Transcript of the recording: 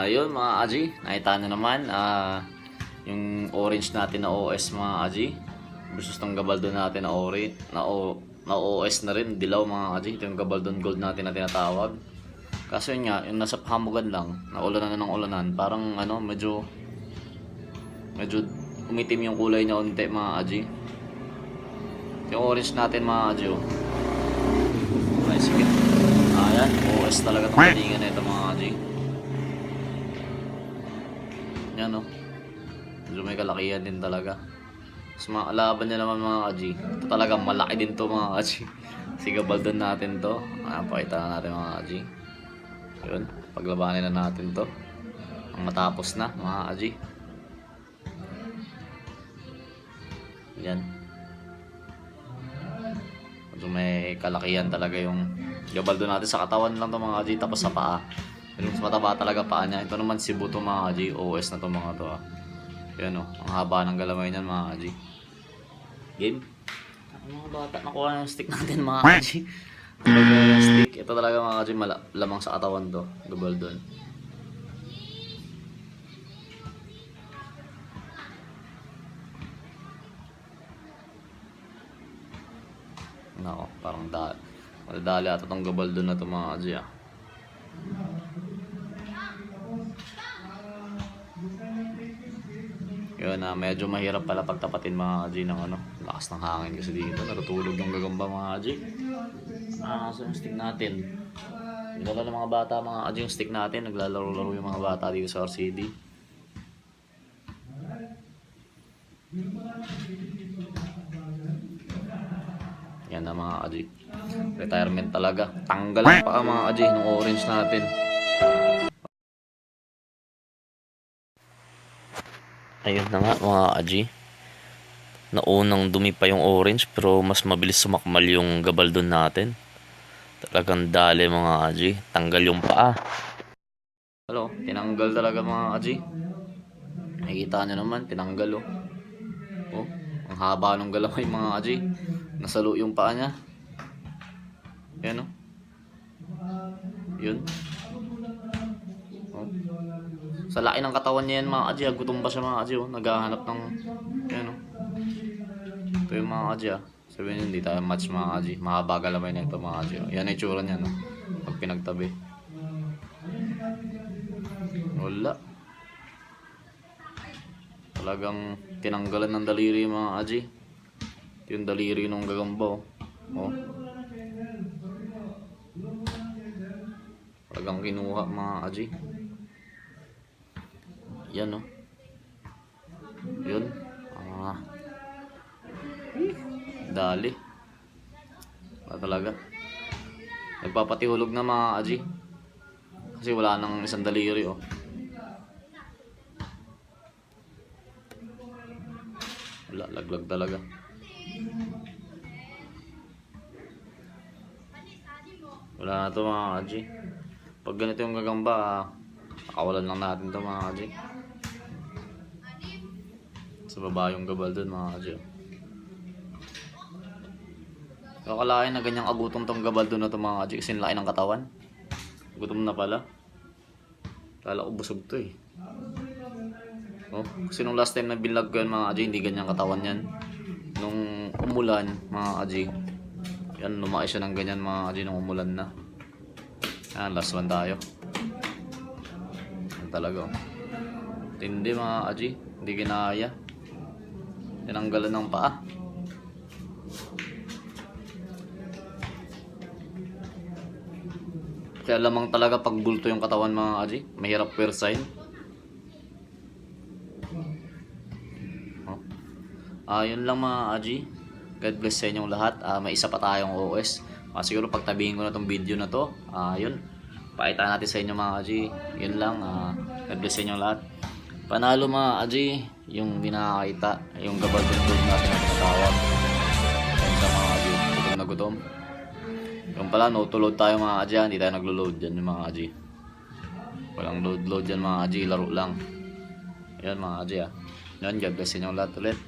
Yun mga Aji, nakita nyo naman, yung orange natin na OS mga Aji versus ng gabaldon natin na na OS na rin, dilaw mga Aji. Ito yung gabaldon gold natin na tinatawag. Kaso yun nga, yung nasa hamugan lang, na ulanan na ng ulanan, parang medyo umitim yung kulay niya unti mga Aji. Yung orange natin mga Aji, ay sige, ayan, OS talaga itong galingan na ito mga Aji. Yan medyo may kalakihan din talaga. Mas mga alaban niya naman mga Aji, ito talagang malaki din to mga Aji. Si gabaldon natin to, pakita na natin mga Aji. Yun, paglabanin na natin to ang matapos na mga Aji. Yan, medyo may kalakihan talaga yung gabaldon natin. Sa katawan lang to mga Aji, tapos sa paa, yung mas mataba talaga paa niya. Ito naman Cebu to mga Aji, OS na to mga to Yan ang haba ng galamay niyan mga Aji. Game. Ang mga bata nakuha ng stick natin mga Aji. Yung stick, ito talaga mga Aji, lamang sa katawan to, gabaldon. Nako, parang madadali ata itong gabaldon na ito mga Aji Yun medyo mahirap pala pagtapatin mga Aji ng lakas ng hangin kasi dito natutulog yung gagamba mga Aji. So yung stick natin, dinala ng mga bata mga Aji yung stick natin, naglalaro-laro yung mga bata dito sa RCD. Yan na mga Aji, retirement talaga, tanggal pa mga Aji ng orange natin. Ayun na nga mga Aji, naunang dumi pa yung orange pero mas mabilis sumakmal yung gabaldon natin. Talagang dali mga Aji, tanggal yung paa. Tinanggal talaga mga Aji. Nakikita nyo naman, tinanggal ang haba ng galamay mga Aji. Nasalo yung paa niya. Yan Yun. Sa laki ng katawan niya yan mga Aji, gutom pa siya mga Aji naghahanap ng ito yung mga Aji sabihin nyo hindi tayo match mga Aji, mahaba galamay na ito mga Aji yan ay tsura niya pag pinagtabi. Wala, talagang tinanggalan ng daliri mga Aji. Ito yung daliri ng gagamba talagang kinuha mga Aji. Yan yun dali talaga, nagpapatihulog na mga Aji kasi wala nang isang daliri wala, laglag talaga. Wala na to mga Aji, pag ganito yung gagamba pakawalan lang natin to mga Aji. Sa baba yung gabaldon mga Aji. Kakalain na ganyang agutom tong gabaldon na to mga Aji kasi laki ng katawan. Gutom na pala. Kala ko busog to kasi nung last time na binlog ko yan mga Aji, hindi ganyang katawan yan. Nung umulan mga Aji, yan lumaki siya ng ganyan mga Aji nung umulan na. Yan, last one tayo. Yan talaga tindi mga Aji, hindi ginaya. Tinanggalan ng paa. Kaya lamang talaga pag bulto yung katawan mga Aji, mahirap persahin. Yun lang mga Aji, God bless sa inyong lahat. May isa pa tayong OS, siguro pagtabihin ko na tong video na to. Yun, pakita natin sa inyo mga Aji. Yun lang, God bless sa inyong lahat. Panalo mga Aji yung binakakita, yung gabaldon gold natin na tinatawag. Yan sa mga Aji, gutom na gutom. Yung pala, no to load tayo mga Aji, hindi tayo naglo-load dyan yung mga Aji. Walang load dyan mga Aji, laro lang. Yan mga Aji Yan, God bless sa inyong lahat ulit.